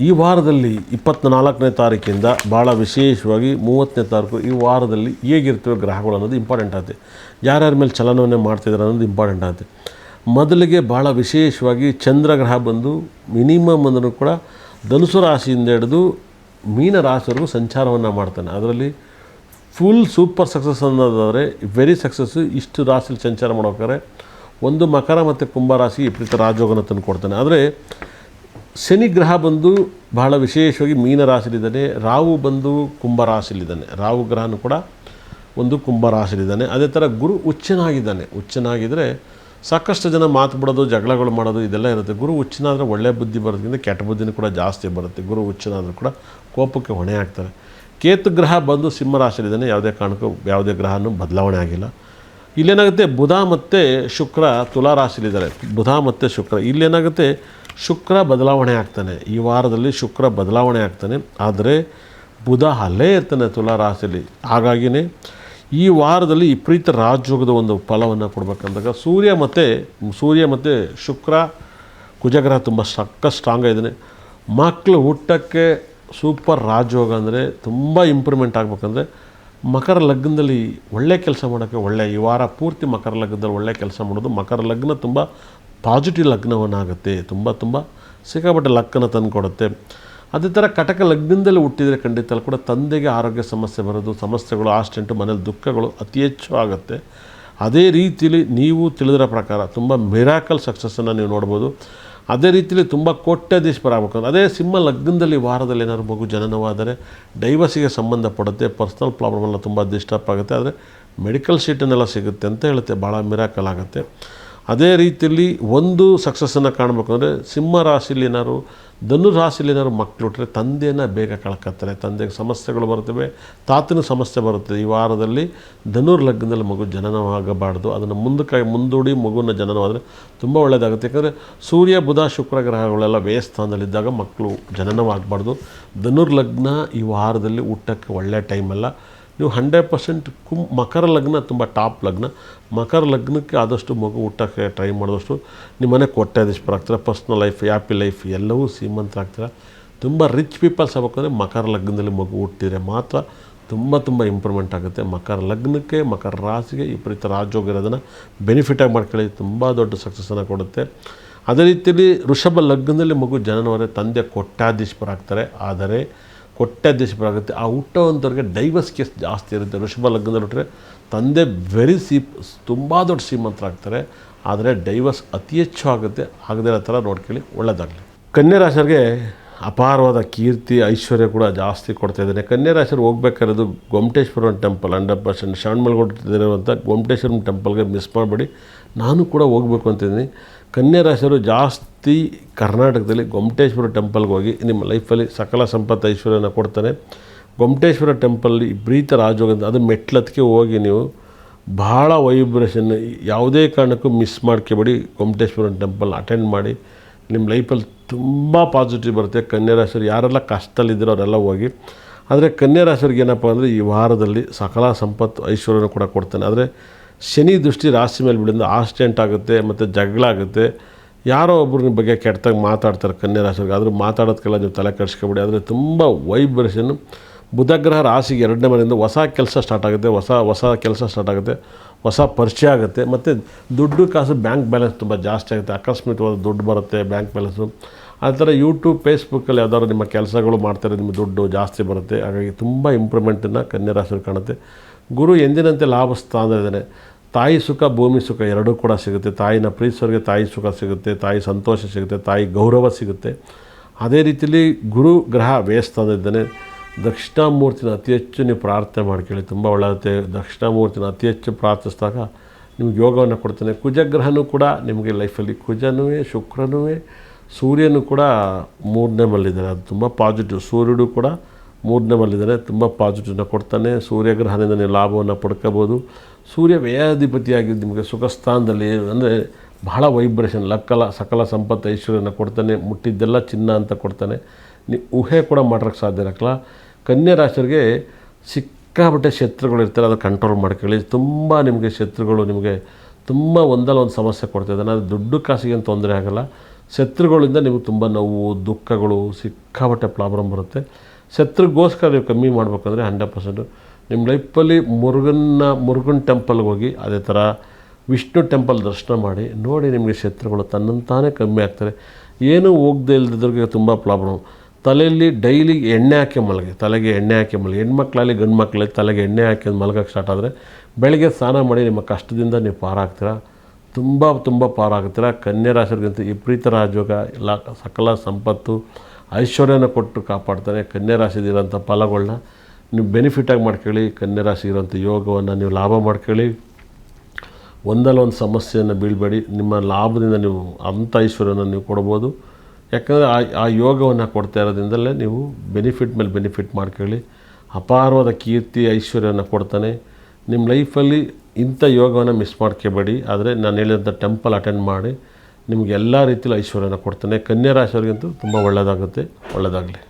ಈ ವಾರದಲ್ಲಿ 24ನೇ ತಾರೀಕಿಂದ ಭಾಳ ವಿಶೇಷವಾಗಿ 30ನೇ ತಾರೀಕು ಈ ವಾರದಲ್ಲಿ ಹೇಗಿರ್ತವೆ ಗ್ರಹಗಳು ಅನ್ನೋದು ಇಂಪಾರ್ಟೆಂಟ್ ಆಗುತ್ತೆ. ಯಾರ್ಯಾರ ಮೇಲೆ ಚಲನವನ್ನೇ ಮಾಡ್ತಿದ್ದಾರೆ ಅನ್ನೋದು ಇಂಪಾರ್ಟೆಂಟ್ ಆಗುತ್ತೆ. ಮೊದಲಿಗೆ ಭಾಳ ವಿಶೇಷವಾಗಿ ಚಂದ್ರಗ್ರಹ ಬಂದು ಮಿನಿಮಮ್ ಅಂದರೂ ಕೂಡ ಧನುಸು ರಾಶಿಯಿಂದ ಹಿಡಿದು ಮೀನ ರಾಶಿವರೆಗೂ ಸಂಚಾರವನ್ನು ಮಾಡ್ತಾನೆ. ಅದರಲ್ಲಿ ಫುಲ್ ಸೂಪರ್ ಸಕ್ಸಸ್ ಅನ್ನೋದಾದರೆ ವೆರಿ ಸಕ್ಸಸ್ಸು. ಇಷ್ಟು ರಾಶಿಯಲ್ಲಿ ಸಂಚಾರ ಮಾಡೋಕ್ಕಾರೆ ಒಂದು ಮಕರ ಮತ್ತು ಕುಂಭ ರಾಶಿ ವಿಪರೀತ ರಾಜಯೋಗನ ತಂದು ಕೊಡ್ತಾನೆ. ಆದರೆ ಶನಿ ಗ್ರಹ ಬಂದು ಬಹಳ ವಿಶೇಷವಾಗಿ ಮೀನ ರಾಶಿಲಿದ್ದಾನೆ. ರಾಹು ಬಂದು ಕುಂಭ ರಾಶಿಲಿದ್ದಾನೆ. ರಾಹು ಗ್ರಹನೂ ಕೂಡ ಒಂದು ಕುಂಭ ರಾಶಿಲಿದ್ದಾನೆ. ಅದೇ ಥರ ಗುರು ಉಚ್ಚನಾಗಿದ್ದಾನೆ. ಉಚ್ಚನಾಗಿದ್ದರೆ ಸಾಕಷ್ಟು ಜನ ಮಾತು ಬಿಡೋದು, ಜಗಳಗಳು ಮಾಡೋದು ಇದೆಲ್ಲ ಇರುತ್ತೆ. ಗುರು ಉಚ್ಚನಾದರೆ ಒಳ್ಳೆಯ ಬುದ್ಧಿ ಬರೋದ್ರಿಂದ ಕೆಟ್ಟ ಬುದ್ಧಿನೂ ಕೂಡ ಜಾಸ್ತಿ ಬರುತ್ತೆ. ಗುರು ಉಚ್ಚನಾದರೂ ಕೂಡ ಕೋಪಕ್ಕೆ ಹೊಣೆ ಆಗ್ತಾರೆ. ಕೇತು ಗ್ರಹ ಬಂದು ಸಿಂಹ ರಾಶಿಲಿದ್ದಾನೆ. ಯಾವುದೇ ಕಾರಣಕ್ಕೂ ಯಾವುದೇ ಗ್ರಹನೂ ಬದಲಾವಣೆ ಆಗಿಲ್ಲ. ಇಲ್ಲೇನಾಗುತ್ತೆ, ಬುಧ ಮತ್ತು ಶುಕ್ರ ತುಲಾ ರಾಶಿಲಿದ್ದಾರೆ. ಬುಧ ಮತ್ತು ಶುಕ್ರ ಇಲ್ಲೇನಾಗುತ್ತೆ, ಶುಕ್ರ ಬದಲಾವಣೆ ಆಗ್ತಾನೆ. ಈ ವಾರದಲ್ಲಿ ಶುಕ್ರ ಬದಲಾವಣೆ ಆಗ್ತಾನೆ. ಆದರೆ ಬುಧ ಅಲ್ಲೇ ಇರ್ತಾನೆ ತುಲಾ ರಾಶಿಯಲ್ಲಿ. ಹಾಗಾಗಿಯೇ ಈ ವಾರದಲ್ಲಿ ವಿಪರೀತ ರಾಜಯೋಗದ ಒಂದು ಫಲವನ್ನು ಕೊಡಬೇಕಂದಾಗ ಸೂರ್ಯ ಮತ್ತು ಶುಕ್ರ ಕುಜಗ್ರಹ ತುಂಬ ಸ್ಟ್ರಾಂಗ್ ಆಗಿದ್ದಾನೆ. ಮಕ್ಕಳು ಹುಟ್ಟಕ್ಕೆ ಸೂಪರ್ ರಾಜಯೋಗ. ಅಂದರೆ ತುಂಬ ಇಂಪ್ರೂವ್ಮೆಂಟ್ ಆಗಬೇಕಂದ್ರೆ ಮಕರ ಲಗ್ನದಲ್ಲಿ ಒಳ್ಳೆ ಕೆಲಸ ಮಾಡೋಕ್ಕೆ ಈ ವಾರ ಪೂರ್ತಿ ಮಕರ ಲಗ್ನದಲ್ಲಿ ಒಳ್ಳೆ ಕೆಲಸ ಮಾಡೋದು. ಮಕರ ಲಗ್ನ ತುಂಬ ಪಾಸಿಟಿವ್ ಲಗ್ನವನ್ನಾಗುತ್ತೆ. ತುಂಬ ಸಿಕ್ಕಾಪಟ್ಟೆ ಲಕ್ಕನ್ನು ತಂದು ಕೊಡುತ್ತೆ. ಅದೇ ಥರ ಕಟಕ ಲಗ್ನದಲ್ಲಿ ಹುಟ್ಟಿದರೆ ಖಂಡಿತ ಕೂಡ ತಂದೆಗೆ ಆರೋಗ್ಯ ಸಮಸ್ಯೆ ಬರೋದು, ಸಮಸ್ಯೆಗಳು, ಆಕ್ಸಿಡೆಂಟು, ಮನೇಲಿ ದುಃಖಗಳು ಅತಿ ಹೆಚ್ಚು ಆಗುತ್ತೆ. ಅದೇ ರೀತಿಯಲ್ಲಿ ನೀವು ತಿಳಿದಿರೋ ಪ್ರಕಾರ ತುಂಬ ಮಿರಾಕಲ್ ಸಕ್ಸಸ್ಸನ್ನು ನೀವು ನೋಡ್ಬೋದು. ಅದೇ ರೀತಿಯಲ್ಲಿ ತುಂಬ ಕೋಟ್ಯಾಧೀಶ್ವರ ಆಗಬೇಕು. ಅದೇ ಸಿಂಹ ಲಗ್ನದಲ್ಲಿ ವಾರದಲ್ಲಿ ಏನಾದ್ರು ಮಗು ಜನನವಾದರೆ ಡೈವರ್ಸಿಗೆ ಸಂಬಂಧಪಡುತ್ತೆ. ಪರ್ಸ್ನಲ್ ಪ್ರಾಬ್ಲಮ್ ಎಲ್ಲ ತುಂಬ ಡಿಸ್ಟರ್ಬ್ ಆಗುತ್ತೆ. ಆದರೆ ಮೆಡಿಕಲ್ ಶೀಟನ್ನೆಲ್ಲ ಸಿಗುತ್ತೆ ಅಂತ ಹೇಳುತ್ತೆ. ಭಾಳ ಮಿರಾಕಲ್ ಆಗುತ್ತೆ. ಅದೇ ರೀತಿಯಲ್ಲಿ ಒಂದು ಸಕ್ಸಸ್ಸನ್ನು ಕಾಣಬೇಕು ಅಂದರೆ ಸಿಂಹ ರಾಶಿಯಲ್ಲಿ ಏನಾದ್ರು, ಧನು ರಾಶಿಯಲ್ಲಿ ಏನಾದ್ರು ಮಕ್ಕಳು ಹುಟ್ಟರೆ ತಂದೆಯನ್ನು ಬೇಗ ಕಳ್ಕೊತಾರೆ. ತಂದೆಗೆ ಸಮಸ್ಯೆಗಳು ಬರ್ತವೆ, ತಾತನ ಸಮಸ್ಯೆ ಬರುತ್ತೆ. ಈ ವಾರದಲ್ಲಿ ಧನುರ್ ಲಗ್ನದಲ್ಲಿ ಮಗು ಜನನವಾಗಬಾರ್ದು. ಅದನ್ನು ಮುಂದೂಡಿ ಮಗುವಿನ ಜನನವಾದರೆ ತುಂಬ ಒಳ್ಳೆಯದಾಗುತ್ತೆ. ಯಾಕಂದರೆ ಸೂರ್ಯ ಬುಧ ಶುಕ್ರ ಗ್ರಹಗಳೆಲ್ಲ ವ್ಯಯಸ್ಥಾನದಲ್ಲಿದ್ದಾಗ ಮಕ್ಕಳು ಜನನವಾಗಬಾರ್ದು. ಧನುರ್ ಲಗ್ನ ಈ ವಾರದಲ್ಲಿ ಹುಟ್ಟಕ್ಕೆ ಒಳ್ಳೆಯ ಟೈಮಲ್ಲ. ನೀವು 100% ಮಕರ ಲಗ್ನ ತುಂಬ ಟಾಪ್ ಲಗ್ನ. ಮಕರ ಲಗ್ನಕ್ಕೆ ಆದಷ್ಟು ಮಗು ಹುಟ್ಟಕ್ಕೆ ಟ್ರೈ ಮಾಡಿದಷ್ಟು ನಿಮ್ಮ ಮನೆ ಕೋಟ್ಯಾಧೀಶ್ವರಾಗ್ತಾರೆ. ಪರ್ಸ್ನಲ್ ಲೈಫ್, ಹ್ಯಾಪಿ ಲೈಫ್ ಎಲ್ಲವೂ ಶ್ರೀಮಂತರಾಗ್ತಾರೆ. ತುಂಬ ರಿಚ್ ಪೀಪಲ್ಸ್ ಆಗಬೇಕಂದ್ರೆ ಮಕರ ಲಗ್ನದಲ್ಲಿ ಮಗು ಹುಟ್ಟಿದರೆ ಮಾತ್ರ ತುಂಬ ಇಂಪ್ರೂವ್ಮೆಂಟ್ ಆಗುತ್ತೆ. ಮಕರ ಲಗ್ನಕ್ಕೆ, ಮಕರ ರಾಶಿಗೆ ವಿಪರೀತ ರಾಜಯೋಗ ಇರೋದನ್ನು ಬೆನಿಫಿಟಾಗಿ ಮಾಡ್ಕೊಳ್ಳಿ. ತುಂಬ ದೊಡ್ಡ ಸಕ್ಸಸ್ಸನ್ನು ಕೊಡುತ್ತೆ. ಅದೇ ರೀತಿಯಲ್ಲಿ ವೃಷಭ ಲಗ್ನದಲ್ಲಿ ಮಗು ಜನನವಾದರೆ ತಂದೆ ಕೋಟ್ಯಾಧೀಶ್ವರಾಗ್ತಾರೆ. ಆದರೆ ಕೋಟ್ಯಾಧೀಶ್ವರಾಗುತ್ತೆ. ಆ ಹುಟ್ಟೋವಂಥವ್ರಿಗೆ ಡೈವರ್ಸ್ ಕೇಸ್ ಜಾಸ್ತಿ ಇರುತ್ತೆ. ವೃಷಭ ಲಗ್ನದಲ್ಲಿ ಹುಟ್ಟರೆ ತಂದೆ ತುಂಬ ದೊಡ್ಡ ಶ್ರೀಮಂತರಾಗ್ತಾರೆ. ಆದರೆ ಡೈವರ್ಸ್ ಅತಿ ಹೆಚ್ಚು ಆಗುತ್ತೆ. ಆಗದೇ ಇರೋ ಥರ ನೋಡ್ಕೊಳ್ಳಿ, ಒಳ್ಳೆಯದಾಗಲಿ. ಕನ್ಯಾ ರಾಶಿಯವರಿಗೆ ಅಪಾರವಾದ ಕೀರ್ತಿ, ಐಶ್ವರ್ಯ ಕೂಡ ಜಾಸ್ತಿ ಕೊಡ್ತಾ ಇದ್ದೇನೆ. ಕನ್ಯಾ ರಾಶಿಯವ್ರು ಹೋಗ್ಬೇಕಾಗಿರೋದು ಗೊಮ್ಮಟೇಶ್ವರ ಟೆಂಪಲ್. 100% ಶ್ರವಣಬೆಳಗೊಳದಲ್ಲಿರುವಂಥ ಗೊಮ್ಮಟೇಶ್ವರ ಟೆಂಪಲ್ಗೆ ಮಿಸ್ ಮಾಡಬೇಡಿ. ನಾನು ಕೂಡ ಹೋಗಬೇಕು ಅಂತಿದ್ದೀನಿ. ಕನ್ಯಾ ರಾಶಿಯವರು ಜಾಸ್ತಿ ಕರ್ನಾಟಕದಲ್ಲಿ ಗೊಮ್ಮಟೇಶ್ವರ ಟೆಂಪಲ್ಗೆ ಹೋಗಿ ನಿಮ್ಮ ಲೈಫಲ್ಲಿ ಸಕಲ ಸಂಪತ್ತು ಐಶ್ವರ್ಯನ ಕೊಡ್ತಾನೆ. ಗೊಮ್ಮಟೇಶ್ವರ ಟೆಂಪಲ್ಲಿ ವಿಪರೀತ ರಾಜಯೋಗ. ಅದು ಮೆಟ್ಲತ್ತಿಗೆ ಹೋಗಿ ನೀವು ಭಾಳ ವೈಬ್ರೇಷನ್, ಯಾವುದೇ ಕಾರಣಕ್ಕೂ ಮಿಸ್ ಮಾಡ್ಕೋಬೇಡಿ. ಗೊಮ್ಮಟೇಶ್ವರ ಟೆಂಪಲ್ ಅಟೆಂಡ್ ಮಾಡಿ. ನಿಮ್ಮ ಲೈಫಲ್ಲಿ ತುಂಬ ಪಾಸಿಟಿವ್ ಬರುತ್ತೆ. ಕನ್ಯಾ ರಾಶಿಯವರು ಯಾರೆಲ್ಲ ಕಷ್ಟದಲ್ಲಿದ್ದರೋ ಅವರೆಲ್ಲ ಹೋಗಿ. ಆದರೆ ಕನ್ಯಾ ರಾಶಿಯವ್ರಿಗೆ ಏನಪ್ಪ ಅಂದರೆ ಈ ವಾರದಲ್ಲಿ ಸಕಲ ಸಂಪತ್ತು ಐಶ್ವರ್ಯನ ಕೂಡ ಕೊಡ್ತಾನೆ. ಆದರೆ ಶನಿ ದೃಷ್ಟಿ ರಾಶಿ ಮೇಲೆ ಬಿಡೋದ್ರಿಂದ ಆಕ್ಸಿಡೆಂಟ್ ಆಗುತ್ತೆ ಮತ್ತು ಜಗಳ ಆಗುತ್ತೆ. ಯಾರೋ ಒಬ್ಬರು ನಿಮ್ಮ ಬಗ್ಗೆ ಕೆಟ್ಟದಾಗಿ ಮಾತಾಡ್ತಾರೆ ಕನ್ಯಾ ರಾಶಿಯವ್ರಿಗೆ. ಆದರೂ ಮಾತಾಡೋದಕ್ಕೆಲ್ಲ ನೀವು ತಲೆ ಕೆಡಿಸ್ಕೊಬೇಡಿ. ಆದರೆ ತುಂಬ ವೈಬ್ರೇಷನ್ನು. ಬುಧಗ್ರಹ ರಾಶಿಗೆ 2ನೇ ಮನೆಯಿಂದ ಹೊಸ ಕೆಲಸ ಸ್ಟಾರ್ಟ್ ಆಗುತ್ತೆ. ಹೊಸ ಕೆಲಸ ಸ್ಟಾರ್ಟ್ ಆಗುತ್ತೆ. ಹೊಸ ಪರಿಚಯ ಆಗುತ್ತೆ. ಮತ್ತು ದುಡ್ಡು ಕಾಸು ಬ್ಯಾಂಕ್ ಬ್ಯಾಲೆನ್ಸ್ ತುಂಬ ಜಾಸ್ತಿ ಆಗುತ್ತೆ. ಅಕಸ್ಮಾತ್ವಾದ ದುಡ್ಡು ಬರುತ್ತೆ ಬ್ಯಾಂಕ್ ಬ್ಯಾಲೆನ್ಸು. ಆ ಥರ ಯೂಟ್ಯೂಬ್, ಫೇಸ್ಬುಕ್ಕಲ್ಲಿ ಯಾವ್ದಾದ್ರು ನಿಮ್ಮ ಕೆಲಸಗಳು ಮಾಡ್ತಾರೆ, ನಿಮ್ಮ ದುಡ್ಡು ಜಾಸ್ತಿ ಬರುತ್ತೆ. ಹಾಗಾಗಿ ತುಂಬ ಇಂಪ್ರೂವ್ಮೆಂಟನ್ನು ಕನ್ಯಾ ರಾಶಿಯವ್ರು ಕಾಣುತ್ತೆ. ಗುರು ಎಂದಿನಂತೆ ಲಾಭ ಸ್ಥಾನದಲ್ಲಿದ್ದಾನೆ. ತಾಯಿ ಸುಖ, ಭೂಮಿ ಸುಖ ಎರಡೂ ಕೂಡ ಸಿಗುತ್ತೆ. ತಾಯಿನ ಪ್ರೀತಿಸೋರಿಗೆ ತಾಯಿ ಸುಖ ಸಿಗುತ್ತೆ, ತಾಯಿ ಸಂತೋಷ ಸಿಗುತ್ತೆ, ತಾಯಿ ಗೌರವ ಸಿಗುತ್ತೆ. ಅದೇ ರೀತಿಯಲ್ಲಿ ಗುರು ಗ್ರಹ ವ್ಯಯಸ್ಥಾನದಲ್ಲಿದ್ದಾನೆ. ದಕ್ಷಿಣಾಮೂರ್ತಿನ ಅತಿ ಹೆಚ್ಚು ನೀವು ಪ್ರಾರ್ಥನೆ ಮಾಡ್ಕೊಳ್ಳಿ, ತುಂಬ ಒಳ್ಳೆಯತ್ತೆ. ದಕ್ಷಿಣಾಮೂರ್ತಿನ ಅತಿ ಹೆಚ್ಚು ಪ್ರಾರ್ಥಿಸಿದಾಗ ನಿಮ್ಗೆ ಯೋಗವನ್ನು ಕೊಡ್ತಾನೆ. ಕುಜಗ್ರಹನೂ ಕೂಡ ನಿಮಗೆ ಲೈಫಲ್ಲಿ ಕುಜನೂ, ಶುಕ್ರನೂ, ಸೂರ್ಯನೂ ಕೂಡ 3ನೇ ಮಲ್ಲಿದ್ದಾನೆ. ಅದು ತುಂಬ ಪಾಸಿಟಿವ್. ಸೂರ್ಯನು ಕೂಡ 3ನೇ ಮಲ್ಲಿದ್ದಾನೆ. ತುಂಬ ಪಾಸಿಟಿವ್ನ ಕೊಡ್ತಾನೆ. ಸೂರ್ಯಗ್ರಹದಿಂದ ನೀವು ಲಾಭವನ್ನು ಪಡ್ಕೋಬೋದು. ಸೂರ್ಯ ವ್ಯಯಾಧಿಪತಿಯಾಗಿದ್ದು ನಿಮಗೆ ಸುಖ ಸ್ಥಾನದಲ್ಲಿ, ಅಂದರೆ ಬಹಳ ವೈಬ್ರೇಷನ್, ಸಕಲ ಸಂಪತ್ತು ಐಶ್ವರ್ಯನ ಕೊಡ್ತಾನೆ. ಮುಟ್ಟಿದ್ದೆಲ್ಲ ಚಿನ್ನ ಅಂತ ಕೊಡ್ತಾನೆ. ನೀವು ಊಹೆ ಕೂಡ ಮಾಡೋಕ್ಕೆ ಸಾಧ್ಯ ಇರಲ್ಲ. ಕನ್ಯಾ ರಾಶಿಯವರಿಗೆ ಸಿಕ್ಕಾಪಟ್ಟೆ ಶತ್ರುಗಳಿರ್ತಾರೆ. ಅದು ಕಂಟ್ರೋಲ್ ಮಾಡ್ಕೊಳ್ಳಿ. ತುಂಬ ನಿಮಗೆ ಶತ್ರುಗಳು ನಿಮಗೆ ತುಂಬ ಒಂದಲ್ಲ ಒಂದು ಸಮಸ್ಯೆ ಕೊಡ್ತಾಯಿದ್ದಾನೆ. ಅದು ದುಡ್ಡು ಕಾಸಿಗೆ ತೊಂದರೆ ಆಗೋಲ್ಲ. ಶತ್ರುಗಳಿಂದ ನಿಮಗೆ ತುಂಬ ನೋವು ದುಃಖಗಳು ಸಿಕ್ಕಾಪಟ್ಟೆ ಪ್ರಾಬ್ಲಮ್ ಬರುತ್ತೆ. ಶತ್ರುಗೋಸ್ಕರ ನೀವು ಕಮ್ಮಿ ಮಾಡಬೇಕಂದ್ರೆ 100% ನಿಮ್ಮ ಲೈಫಲ್ಲಿ ಮುರುಗನ್ ಟೆಂಪಲ್ಗೆ ಹೋಗಿ, ಅದೇ ಥರ ವಿಷ್ಣು ಟೆಂಪಲ್ ದರ್ಶನ ಮಾಡಿ ನೋಡಿ. ನಿಮಗೆ ಶತ್ರುಗಳು ತನ್ನಂತಾನೇ ಕಮ್ಮಿ ಆಗ್ತಾರೆ. ಏನೂ ಹೋಗದೆ ಇಲ್ಲದಿದ್ರಿಗೆ ತುಂಬ ಪ್ರಾಬ್ಲಮ್. ತಲೆಯಲ್ಲಿ ಡೈಲಿ ಎಣ್ಣೆ ಹಾಕಿ ಮಲಗಿ, ತಲೆಗೆ ಎಣ್ಣೆ ಹಾಕಿ ಮಲಗಿ. ಹೆಣ್ಮಕ್ಳಲ್ಲಿ ಗಂಡು ಮಕ್ಕಳಲ್ಲಿ ತಲೆಗೆ ಎಣ್ಣೆ ಹಾಕಿ ಮಲಗೋಕ್ಕೆ ಸ್ಟಾರ್ಟ್ ಆದರೆ ಬೆಳಗ್ಗೆ ಸ್ನಾನ ಮಾಡಿ ನಿಮ್ಮ ಕಷ್ಟದಿಂದ ನೀವು ಪಾರಾಗ್ತೀರ. ತುಂಬ ಪಾರಾಗ್ತೀರ. ಕನ್ಯಾ ರಾಶಿಯವರಿಗಂತ ವಿಪರೀತ ರಾಜಯೋಗ, ಎಲ್ಲ ಸಕಲ ಸಂಪತ್ತು ಐಶ್ವರ್ಯನ ಕೊಟ್ಟು ಕಾಪಾಡ್ತಾನೆ. ಕನ್ಯಾ ರಾಶಿದಿರೋಂಥ ಫಲಗಳನ್ನ ನೀವು ಬೆನಿಫಿಟಾಗಿ ಮಾಡ್ಕೊಳ್ಳಿ. ಕನ್ಯಾ ರಾಶಿ ಇರೋಂಥ ಯೋಗವನ್ನು ನೀವು ಲಾಭ ಮಾಡ್ಕೊಳ್ಳಿ. ಒಂದಲ್ಲ ಒಂದು ಸಮಸ್ಯೆಯನ್ನು ಬೀಳಬೇಡಿ. ನಿಮ್ಮ ಲಾಭದಿಂದ ನೀವು ಅಂಥ ಐಶ್ವರ್ಯನ ನೀವು ಕೊಡ್ಬೋದು. ಯಾಕಂದರೆ ಆ ಯೋಗವನ್ನು ಕೊಡ್ತಾ ಇರೋದ್ರಿಂದಲೇ ನೀವು ಬೆನಿಫಿಟ್ ಮೇಲೆ ಬೆನಿಫಿಟ್ ಮಾಡ್ಕೊಳ್ಳಿ. ಅಪಾರವಾದ ಕೀರ್ತಿ ಐಶ್ವರ್ಯನ ಕೊಡ್ತಾನೆ. ನಿಮ್ಮ ಲೈಫಲ್ಲಿ ಇಂಥ ಯೋಗವನ್ನು ಮಿಸ್ ಮಾಡ್ಕೋಬೇಡಿ. ಆದರೆ ನಾನು ಹೇಳಿದಂಥ ಟೆಂಪಲ್ ಅಟೆಂಡ್ ಮಾಡಿ ನಿಮಗೆ ಎಲ್ಲ ರೀತಿಯಲ್ಲಿ ಐಶ್ವರ್ಯನ ಕೊಡ್ತಾನೆ. ಕನ್ಯಾ ರಾಶಿಯವರಿಗಂತೂ ತುಂಬ ಒಳ್ಳೆಯದಾಗುತ್ತೆ. ಒಳ್ಳೆಯದಾಗಲಿ.